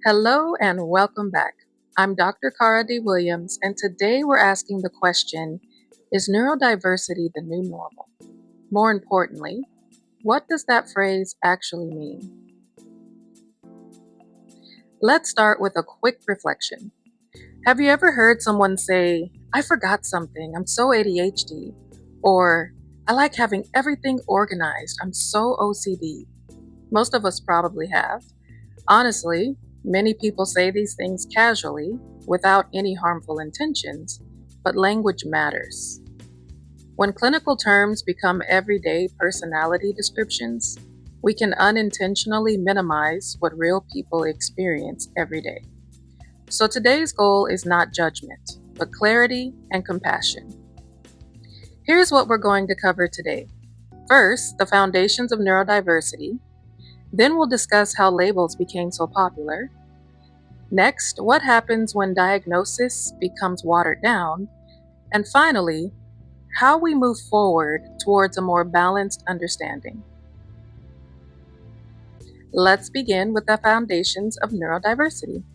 Hello and welcome back. I'm Dr. Cara D. Williams, and today we're asking the question, is neurodiversity the new normal? More importantly, what does that phrase actually mean? Let's start with a quick reflection. Have you ever heard someone say, I forgot something, I'm so ADHD, or I like having everything organized, I'm so OCD? Most of us probably have. Honestly, many people say these things casually, without any harmful intentions, but language matters. When clinical terms become everyday personality descriptions, we can unintentionally minimize what real people experience every day. So today's goal is not judgment, but clarity and compassion. Here's what we're going to cover today. First, the foundations of neurodiversity. Then we'll discuss how labels became so popular. Next, what happens when diagnosis becomes watered down? And finally, how we move forward towards a more balanced understanding. Let's begin with the foundations of neurodiversity.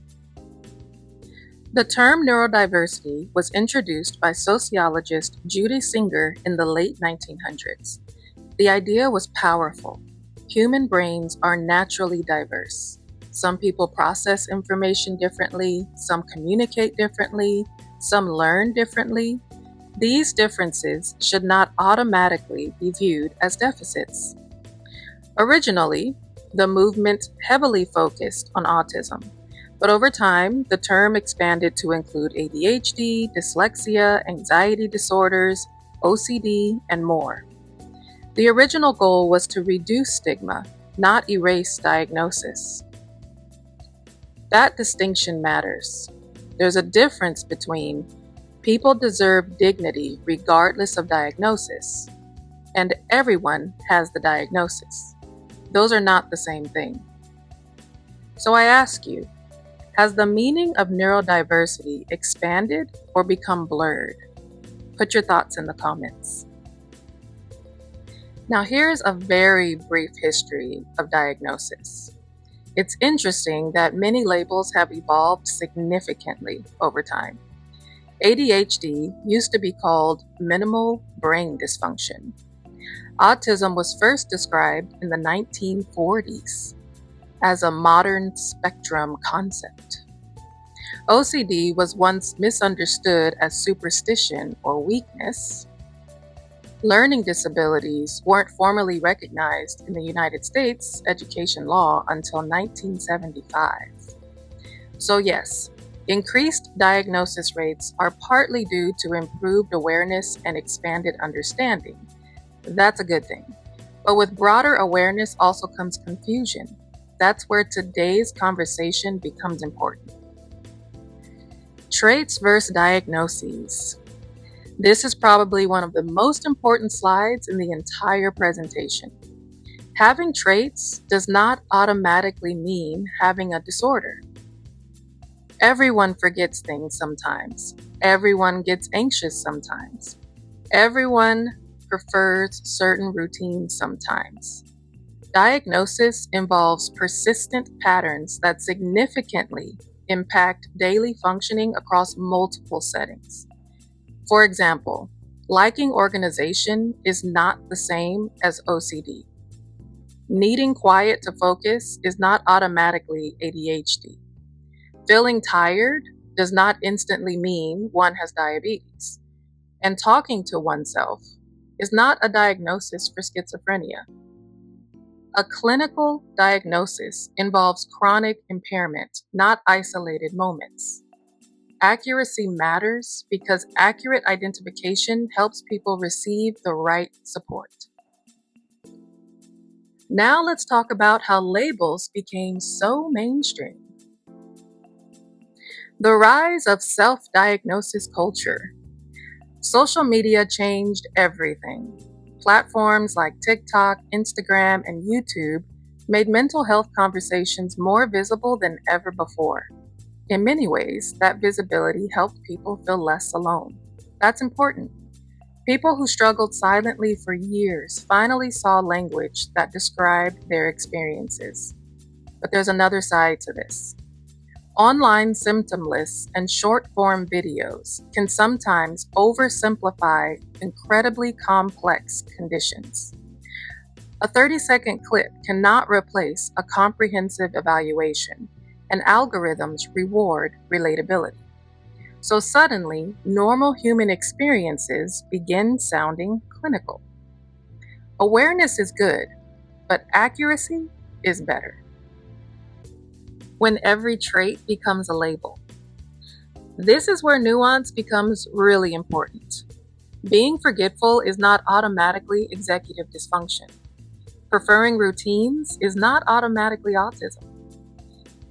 The term neurodiversity was introduced by sociologist Judy Singer in the late 1900s. The idea was powerful. Human brains are naturally diverse. Some people process information differently, some communicate differently, some learn differently. These differences should not automatically be viewed as deficits. Originally, the movement heavily focused on autism, but over time, the term expanded to include ADHD, dyslexia, anxiety disorders, OCD, and more. The original goal was to reduce stigma, not erase diagnosis. That distinction matters. There's a difference between people deserve dignity regardless of diagnosis and everyone has the diagnosis. Those are not the same thing. So I ask you, has the meaning of neurodiversity expanded or become blurred? Put your thoughts in the comments. Now here's a very brief history of diagnosis. It's interesting that many labels have evolved significantly over time. ADHD used to be called minimal brain dysfunction. Autism was first described in the 1940s as a modern spectrum concept. OCD was once misunderstood as superstition or weakness. Learning disabilities weren't formally recognized in the United States education law until 1975. So yes, increased diagnosis rates are partly due to improved awareness and expanded understanding. That's a good thing. But with broader awareness also comes confusion. That's where today's conversation becomes important. Traits versus diagnoses. This is probably one of the most important slides in the entire presentation. Having traits does not automatically mean having a disorder. Everyone forgets things sometimes. Everyone gets anxious sometimes. Everyone prefers certain routines sometimes. Diagnosis involves persistent patterns that significantly impact daily functioning across multiple settings. For example, liking organization is not the same as OCD. Needing quiet to focus is not automatically ADHD. Feeling tired does not instantly mean one has diabetes. And talking to oneself is not a diagnosis for schizophrenia. A clinical diagnosis involves chronic impairment, not isolated moments. Accuracy matters because accurate identification helps people receive the right support. Now let's talk about how labels became so mainstream. The rise of self-diagnosis culture. Social media changed everything. Platforms like TikTok, Instagram, and YouTube made mental health conversations more visible than ever before. In many ways, that visibility helped people feel less alone. That's important. People who struggled silently for years finally saw language that described their experiences. But there's another side to this. Online symptom lists and short-form videos can sometimes oversimplify incredibly complex conditions. A 30-second clip cannot replace a comprehensive evaluation, and algorithms reward relatability. So suddenly, normal human experiences begin sounding clinical. Awareness is good, but accuracy is better. When every trait becomes a label. This is where nuance becomes really important. Being forgetful is not automatically executive dysfunction. Preferring routines is not automatically autism.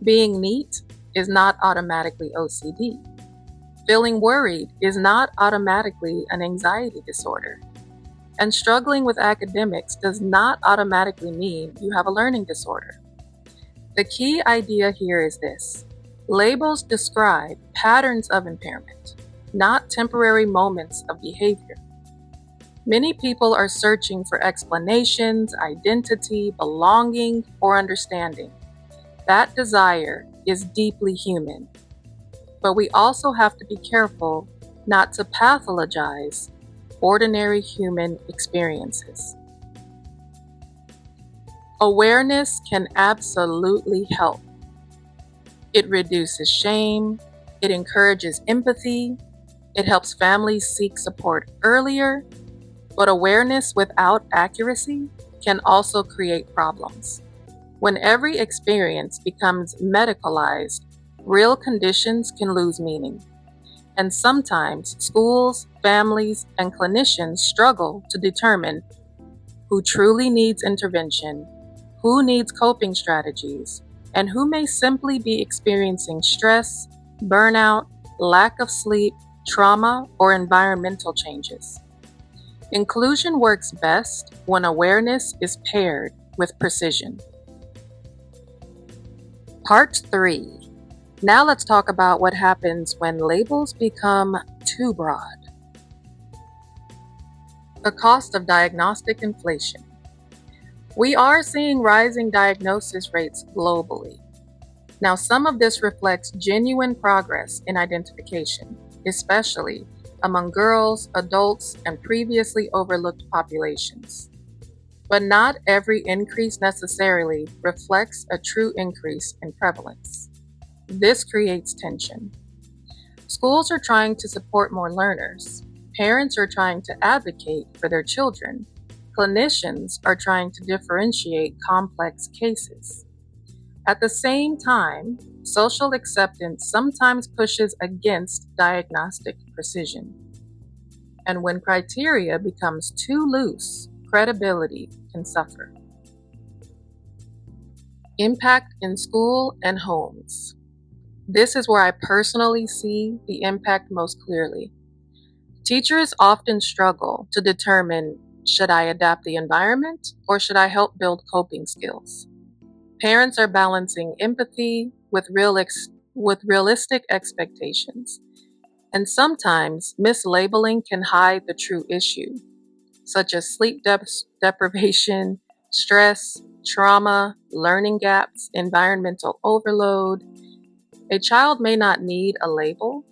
Being neat is not automatically OCD. Feeling worried is not automatically an anxiety disorder. And struggling with academics does not automatically mean you have a learning disorder. The key idea here is this: labels describe patterns of impairment, not temporary moments of behavior. Many people are searching for explanations, identity, belonging, or understanding. That desire is deeply human. But we also have to be careful not to pathologize ordinary human experiences. Awareness can absolutely help. It reduces shame, it encourages empathy, it helps families seek support earlier, but awareness without accuracy can also create problems. When every experience becomes medicalized, real conditions can lose meaning. And sometimes schools, families, and clinicians struggle to determine who truly needs intervention, who needs coping strategies, and who may simply be experiencing stress, burnout, lack of sleep, trauma, or environmental changes. Inclusion works best when awareness is paired with precision. Part 3. Now let's talk about what happens when labels become too broad. The cost of diagnostic inflation. We are seeing rising diagnosis rates globally. Now, some of this reflects genuine progress in identification, especially among girls, adults, and previously overlooked populations. But not every increase necessarily reflects a true increase in prevalence. This creates tension. Schools are trying to support more learners. Parents are trying to advocate for their children. Clinicians are trying to differentiate complex cases. At the same time, social acceptance sometimes pushes against diagnostic precision. And when criteria becomes too loose, credibility can suffer. Impact in school and homes. This is where I personally see the impact most clearly. Teachers often struggle to determine, should I adapt the environment or should I help build coping skills? Parents are balancing empathy with realistic expectations. And sometimes mislabeling can hide the true issue, such as sleep deprivation, stress, trauma, learning gaps, environmental overload. A child may not need a label.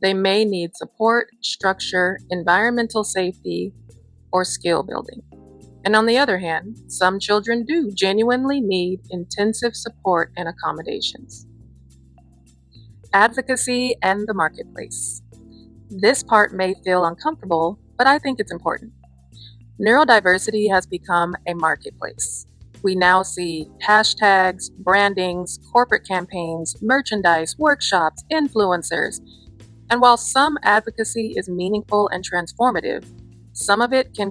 They may need support, structure, environmental safety, or skill building. And on the other hand, some children do genuinely need intensive support and accommodations. Advocacy and the marketplace. This part may feel uncomfortable, but I think it's important. Neurodiversity has become a marketplace. We now see hashtags, brandings, corporate campaigns, merchandise, workshops, influencers. And while some advocacy is meaningful and transformative, some of it can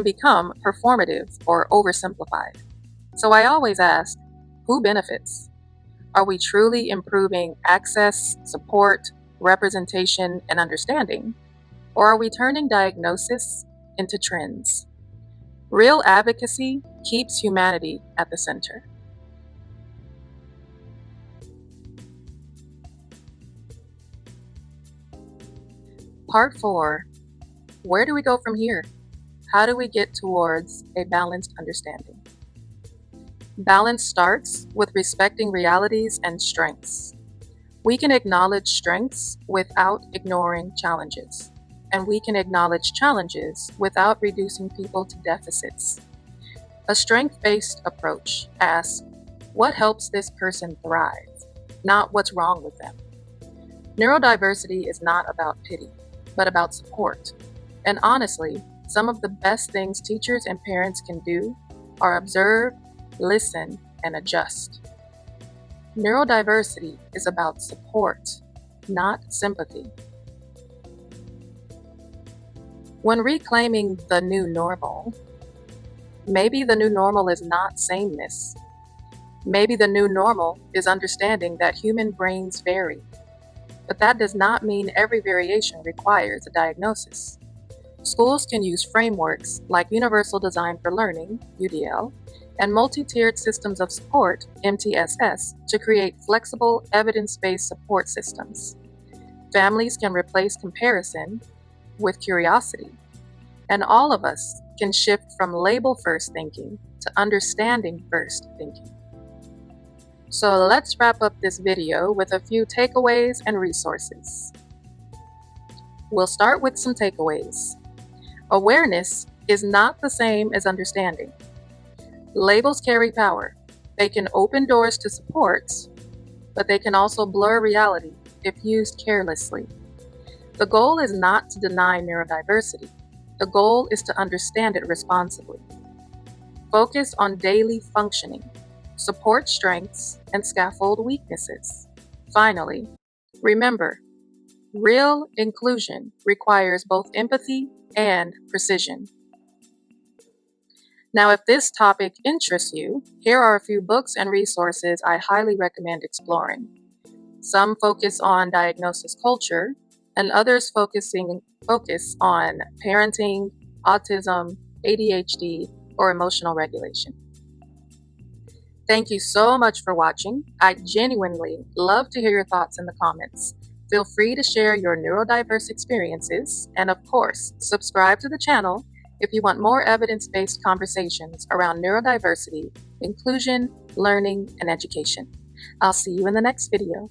become performative or oversimplified. So I always ask, who benefits? Are we truly improving access, support, representation, and understanding? Or are we turning diagnosis into trends? Real advocacy keeps humanity at the center. Part 4. Where do we go from here? How do we get towards a balanced understanding? Balance starts with respecting realities and strengths. We can acknowledge strengths without ignoring challenges, and we can acknowledge challenges without reducing people to deficits. A strength-based approach asks, what helps this person thrive, not what's wrong with them. Neurodiversity is not about pity, but about support. And honestly, some of the best things teachers and parents can do are observe, listen, and adjust. Neurodiversity is about support, not sympathy. When reclaiming the new normal, maybe the new normal is not sameness. Maybe the new normal is understanding that human brains vary. But that does not mean every variation requires a diagnosis. Schools can use frameworks like Universal Design for Learning, UDL, and multi-tiered systems of support, MTSS, to create flexible, evidence-based support systems. Families can replace comparison with curiosity, and all of us can shift from label-first thinking to understanding-first thinking. So let's wrap up this video with a few takeaways and resources. We'll start with some takeaways. Awareness is not the same as understanding. Labels carry power. They can open doors to support, but they can also blur reality if used carelessly. The goal is not to deny neurodiversity. The goal is to understand it responsibly. Focus on daily functioning. Support strengths and scaffold weaknesses. Finally, remember, real inclusion requires both empathy and precision. Now, if this topic interests you, here are a few books and resources I highly recommend exploring. Some focus on diagnosis culture, and others focus on parenting, autism, ADHD, or emotional regulation. Thank you so much for watching. I genuinely love to hear your thoughts in the comments. Feel free to share your neurodiverse experiences, and of course, subscribe to the channel if you want more evidence-based conversations around neurodiversity, inclusion, learning, and education. I'll see you in the next video.